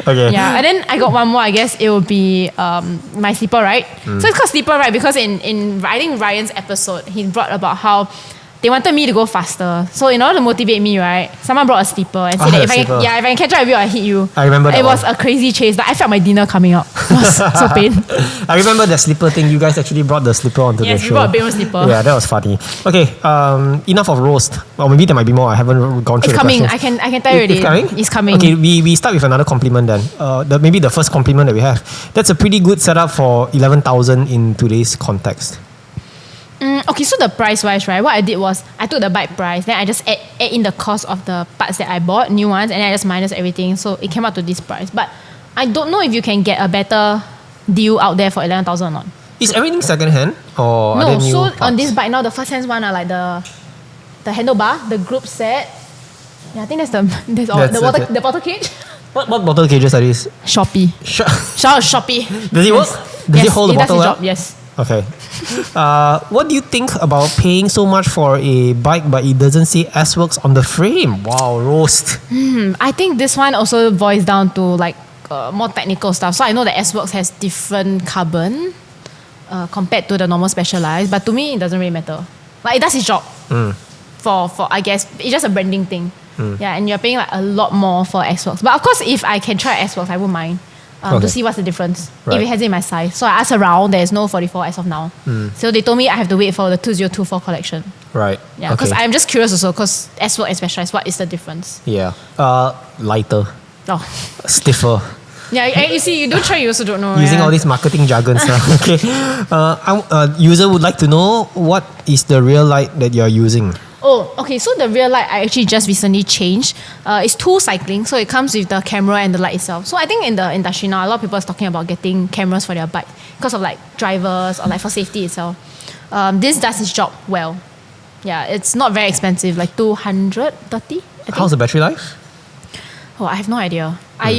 Okay. Yeah, and then I got one more. I guess it would be my sleeper ride. So it's called sleeper ride because in I think Ryan's episode, he brought about how they wanted me to go faster. So in order to motivate me, right, someone brought a sleeper and said that if I can catch up with you, I hit you. I remember that. It was a crazy chase. Like I felt my dinner coming out. It was so pain. I remember the slipper thing. You guys actually brought the slipper onto the show. Yes, we brought a big slipper. Yeah, that was funny. Okay, enough of roast. Or maybe there might be more. I haven't gone through It's the coming. questions. I can tell you already. It's coming? It's coming. Okay, we start with another compliment then. Maybe the first compliment that we have. That's a pretty good setup for 11,000 in today's context. Okay, so the price wise, right, what I did was I took the bike price, then I just add in the cost of the parts that I bought, new ones, and then I just minus everything. So it came out to this price. But I don't know if you can get a better deal out there for 11,000 or not. Is everything second hand? Or are No, there new so parts? on this bike now, the first hands one are like the handlebar, the group set. Yeah, I think that's all. The bottle cage. What bottle cages are these? Shopee. Shout out Shopee. Does it work? Does it hold the bottle well? Job, yes. Okay. What do you think about paying so much for a bike but it doesn't say S-Works on the frame? Wow, roast. I think this one also boils down to like more technical stuff. So I know that S-Works has different carbon compared to the normal Specialized, but to me it doesn't really matter. Like it does its job. For I guess it's just a branding thing. Yeah, and you're paying like a lot more for S-Works. But of course, if I can try S-Works, I won't mind. To see what's the difference if it has it in my size. So I asked around, there's no 44 as of now. So they told me I have to wait for the 2024 collection. Right. Yeah, because I'm just curious also because S-Work and Specialized, what is the difference? Yeah. Lighter. Oh. Stiffer. Yeah, you see, you don't try, you also don't know. Using all these marketing jargons now. Okay. User would like to know what is the rear light that you're using. Oh, okay. So the rear light I actually just recently changed. It's 2 cycling, so it comes with the camera and the light itself. So I think in the industry now, a lot of people are talking about getting cameras for their bike because of like drivers or like for safety itself. This does its job well. Yeah, it's not very expensive, like 230. How's the battery life? Oh, I have no idea. I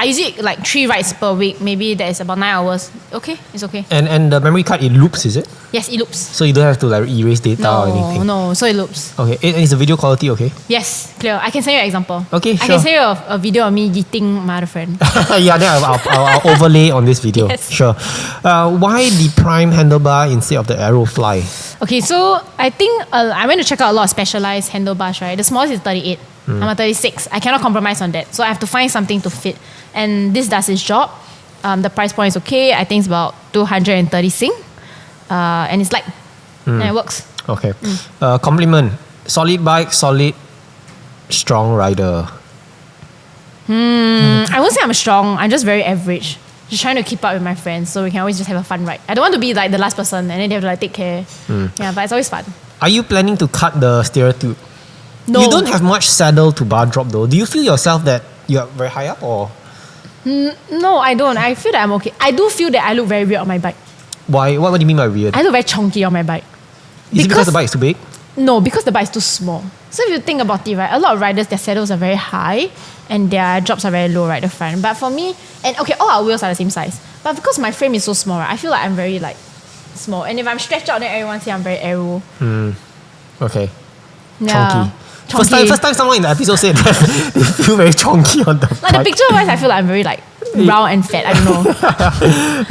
use it like 3 rides per week. Maybe that is about 9 hours. Okay, it's okay. And the memory card, it loops, is it? Yes, it loops. So you don't have to like erase data or anything? No, so it loops. Okay, is the video quality okay? Yes, clear. I can send you an example. Okay, sure. I can send you a video of me yeeting my other friend. Yeah, then I'll overlay on this video. Yes. Sure. Why the prime handlebar instead of the arrow fly? Okay, so I think I went to check out a lot of Specialized handlebars, right? The smallest is 38. I'm a 36. I cannot compromise on that. So I have to find something to fit. And this does its job. The price point is okay. I think it's about 230 Sing. And it's light. And it works. Okay. Compliment. Solid bike, solid, strong rider. I won't say I'm strong. I'm just very average. Just trying to keep up with my friends so we can always just have a fun ride. I don't want to be like the last person and then they have to like take care. Yeah, but it's always fun. Are you planning to cut the steer tube? No. You don't have much saddle to bar drop though. Do you feel yourself that you're very high up or? No, I don't. I feel that I'm okay. I do feel that I look very weird on my bike. Why? What do you mean by weird? I look very chunky on my bike. Is it because the bike is too big? No, because the bike is too small. So if you think about it, right, a lot of riders, their saddles are very high and their drops are very low right the front. But for me, and okay, all our wheels are the same size. But because my frame is so small, right, I feel like I'm very like small. And if I'm stretched out, then everyone say I'm very aero. Okay. Yeah. Chunky. First time someone in the episode said that they feel very chunky on the bike. Like the picture wise, I feel like I'm very like round and fat. I don't know.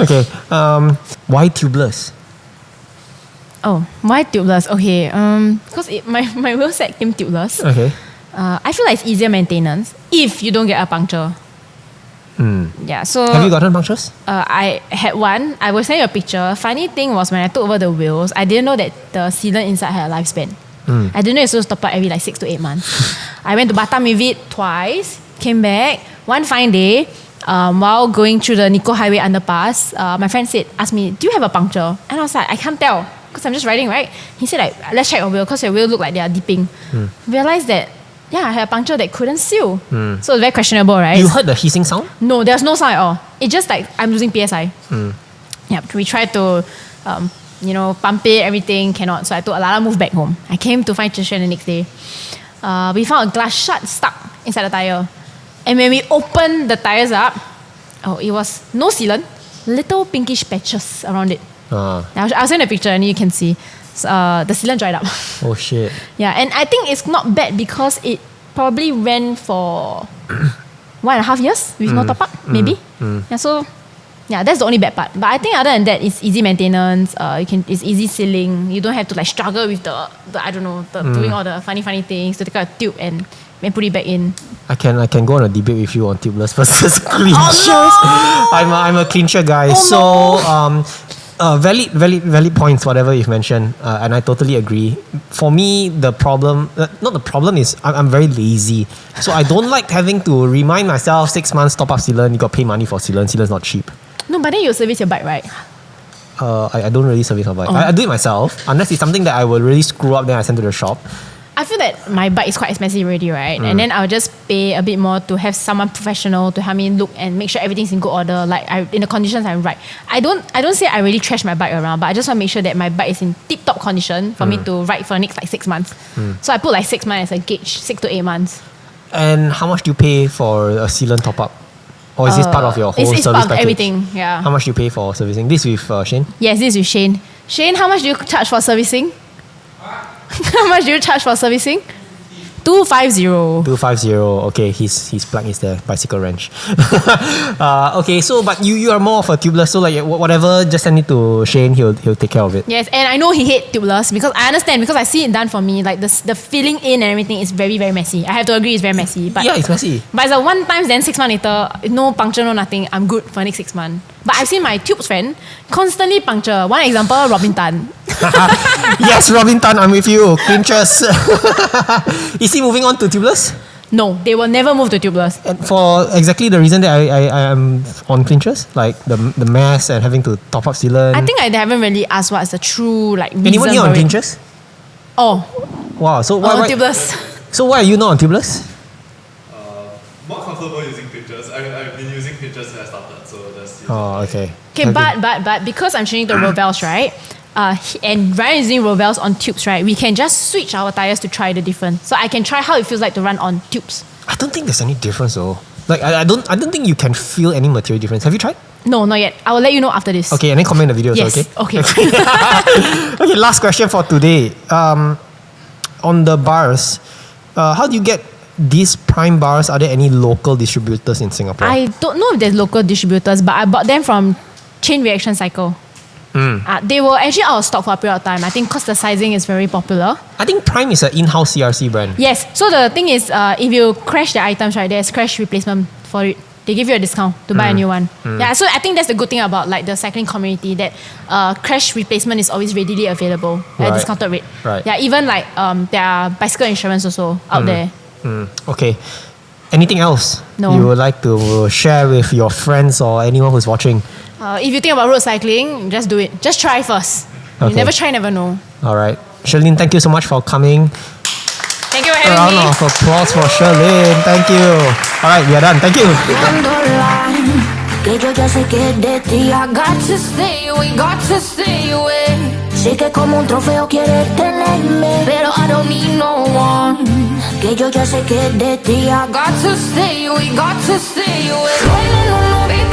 Okay. Why tubeless? Oh, why tubeless? Okay. Because my wheel set came tubeless. Okay. I feel like it's easier maintenance if you don't get a puncture. Yeah. So have you gotten punctures? I had one. I will send you a picture. Funny thing was when I took over the wheels, I didn't know that the sealant inside had a lifespan. I didn't know it's supposed to top up every like 6 to 8 months. I went to Batam with it twice, came back. One fine day, while going through the Nico Highway underpass, my friend asked me, do you have a puncture? And I was like, I can't tell because I'm just riding, right? He said, like, let's check your wheel because your wheel look like they are dipping. Realized that, yeah, I had a puncture that couldn't seal. So it was very questionable, right? You heard the hissing sound? No, there's no sound at all. It's just like I'm losing PSI. Yeah, we tried to pump it, everything, cannot. So I took a lot of move back home. I came to find Trishan the next day. We found a glass shut stuck inside the tire. And when we opened the tires up, it was no sealant, little pinkish patches around it. I'll send a picture and you can see. the sealant dried up. Oh shit. Yeah, and I think it's not bad because it probably ran for 1.5 years with no top up, maybe. Yeah, so yeah, that's the only bad part. But I think other than that, it's easy maintenance. It's easy sealing. You don't have to like struggle with the I don't know, doing all the funny things to take out a tube and put it back in. I can go on a debate with you on tubeless versus clinchers. I'm a clincher guy. Valid points, whatever you've mentioned, and I totally agree. For me, the problem, not the problem is I'm very lazy. So I don't like having to remind myself 6 months top up sealant, you got to pay money for sealant. Sealant's not cheap. No, but then you service your bike, right? I don't really service my bike. I do it myself, unless it's something that I will really screw up, then I send to the shop. I feel that my bike is quite expensive already, right? And then I'll just pay a bit more to have someone professional to help me look and make sure everything's in good order, like in the conditions I'm right. I don't say I really trash my bike around, but I just want to make sure that my bike is in tip-top condition for me to ride for the next like 6 months. So I put like 6 months as a gauge, 6 to 8 months. And how much do you pay for a sealant top-up? Or is this part of your whole it's service part of package? Everything, yeah. How much do you pay for servicing? This with Shane? Yes, this is with Shane. Shane, how much do you charge for servicing? How much do you charge for servicing? 250. 250. Okay, his plug is there. Bicycle wrench. Okay, so but you are more of a tubeless. So like whatever, just send it to Shane. He'll take care of it. Yes, and I know he hates tubeless because I understand because I see it done for me. Like the filling in and everything is very very messy. I have to agree, it's very messy. But yeah, it's messy. But it's a one time. Then 6 months later, no puncture, no nothing. I'm good for the next 6 months. But I've seen my tubes friend constantly puncture. One example, Robin Tan. Yes, Robin Tan, I'm with you. Clinchers. Is he moving on to tubeless? No, they will never move to tubeless. And for exactly the reason that I am on clinchers, like the mess and having to top up sealant. I think I haven't really asked what's the true like reason. Anyone here on for it. clinchers? Oh, Wow. So why tubeless? So why are you not on tubeless? More comfortable using pictures. I've been using pictures since I started, so that's. Oh, okay. Okay, but because I'm changing the Rovals, right? And Ryan is using Rovals on tubes, right? We can just switch our tires to try the difference. So I can try how it feels like to run on tubes. I don't think there's any difference though. Like I don't think you can feel any material difference. Have you tried? No, not yet. I will let you know after this. Okay, and then comment in the video. Yes. Okay. Okay. Okay. Last question for today. On the bars, how do you get these prime bars? Are there any local distributors in Singapore? I don't know if there's local distributors, but I bought them from Chain Reaction Cycle. They were actually out of stock for a period of time. I think because the sizing is very popular. I think Prime is an in-house CRC brand. Yes. So the thing is, if you crash the items, right, there's crash replacement for it. They give you a discount to buy a new one. Yeah. So I think that's the good thing about like the cycling community, that crash replacement is always readily available at a discounted rate. Right. Yeah. Even like there are bicycle insurance also out there. Okay. Anything else No. you would like to share with your friends or anyone who's watching? If you think about road cycling, just do it. Just try first. Okay. You never try, never know. All right. Shirlene, thank you so much for coming. Thank you for A having round me. of applause for Shirlene. Thank you. All right, we are done. Thank you. Que yo ya sé que de ti I got to stay away, got to stay away. Sé que como un trofeo quieres tenerme, pero I don't need no one. Que yo ya sé que de ti I got to stay away, got to stay away. No, no, no, no, baby.